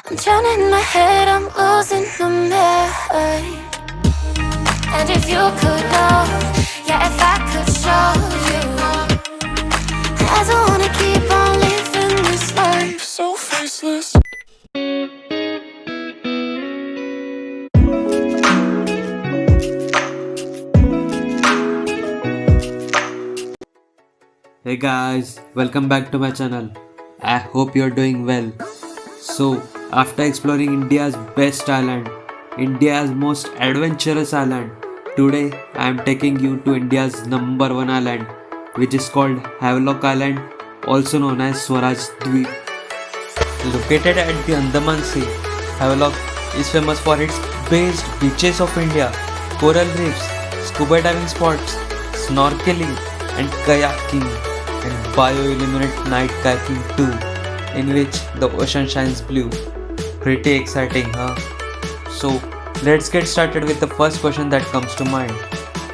I'm drowning in my head, I'm losing the mind. And if you could know, yeah, if I could show you, I don't wanna keep on living this life so faceless. Hey guys, welcome back to my channel. I hope you're doing well. So, after exploring India's best island, India's most adventurous island, today I am taking you to India's number one island, which is called Havelock Island, also known as Swaraj Dweep. Located at the Andaman Sea, Havelock is famous for its best beaches of India, coral reefs, scuba diving spots, snorkeling, and kayaking, and bioluminescent night kayaking too, in which the ocean shines blue. Pretty exciting, huh? So, let's get started with the first question that comes to mind.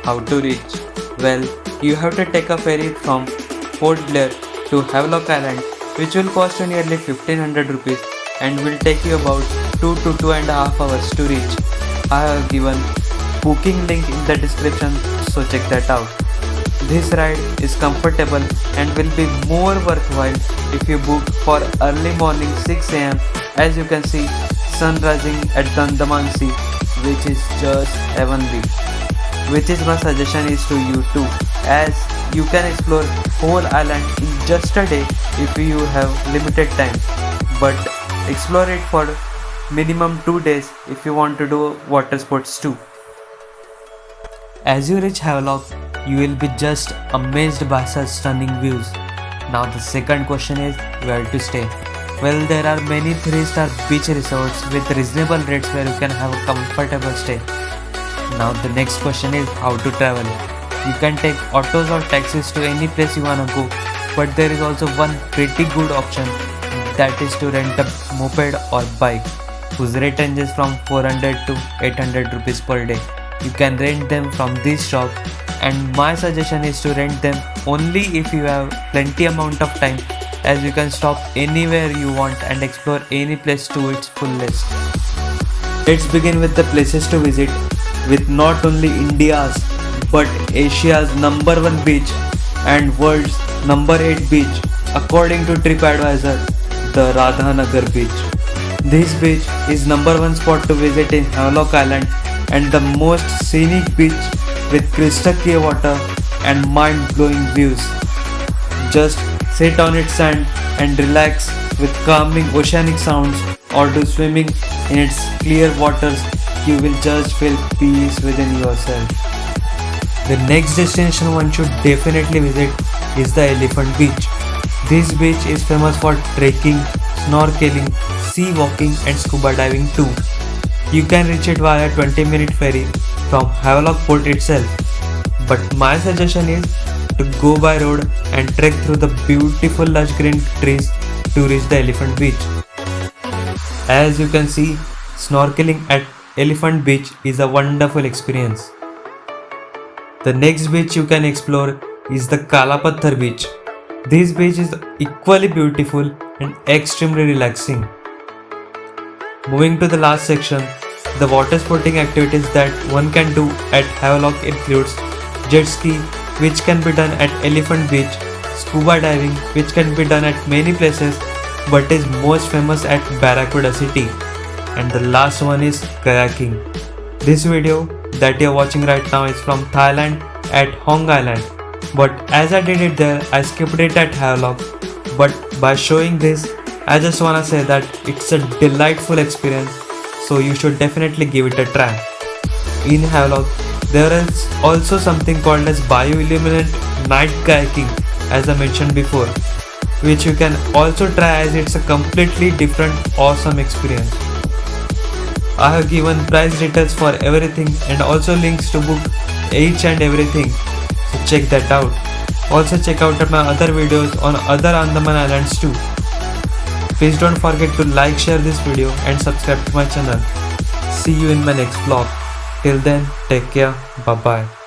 How to reach? Well, you have to take a ferry from Port Blair to Havelock Island, which will cost you nearly 1500 rupees and will take you about 2 to 2.5 hours to reach. I have given booking link in the description, so check that out. This ride is comfortable and will be more worthwhile if you book for early morning 6 am, as you can see sun rising at the Andaman Sea, which is just heavenly. Which is my suggestion is to you too, as you can explore whole island in just a day if you have limited time, but explore it for minimum 2 days if you want to do water sports too. As you reach Havelock, you will be just amazed by such stunning views. Now the second question is where to stay. Well, there are many 3-star beach resorts with reasonable rates where you can have a comfortable stay. Now the next question is how to travel. You can take autos or taxis to any place you wanna go, but there is also one pretty good option, that is to rent a moped or bike, whose rate ranges from 400 to 800 rupees per day. You can rent them from this shop, and my suggestion is to rent them only if you have plenty amount of time, as you can stop anywhere you want and explore any place to its fullest. Let's begin with the places to visit, with not only India's but Asia's number one beach and world's number 8 beach according to TripAdvisor, the Radhanagar beach. This beach is number one spot to visit in Havelock Island and the most scenic beach with crystal clear water and mind-blowing views. Just sit on its sand and relax with calming oceanic sounds, or do swimming in its clear waters. You will just feel peace within yourself. The next destination one should definitely visit is the Elephant Beach. This beach is famous for trekking, snorkeling, sea walking and scuba diving too. You can reach it via 20-minute ferry from Havelock Port itself, but my suggestion is to go by road and trek through the beautiful lush green trees to reach the Elephant Beach. As you can see, snorkeling at Elephant Beach is a wonderful experience. The next beach you can explore is the Kalapathar Beach. This beach is equally beautiful and extremely relaxing. Moving to the last section, the water sporting activities that one can do at Havelock includes jet ski, which can be done at Elephant Beach, scuba diving, which can be done at many places but is most famous at Barracuda City, and the last one is kayaking. This video that you are watching right now is from Thailand at Hong Island, but as I did it there, I skipped it at Havelock. But by showing this, I just wanna say that it's a delightful experience, so you should definitely give it a try. In Havelock, there is also something called as bioluminescent night kayaking, as I mentioned before, which you can also try, as it's a completely different awesome experience. I have given price details for everything and also links to book each and everything, so check that out. Also check out my other videos on other Andaman Islands too. Please don't forget to like, share this video and subscribe to my channel. See you in my next vlog. Till then, take care. Bye bye.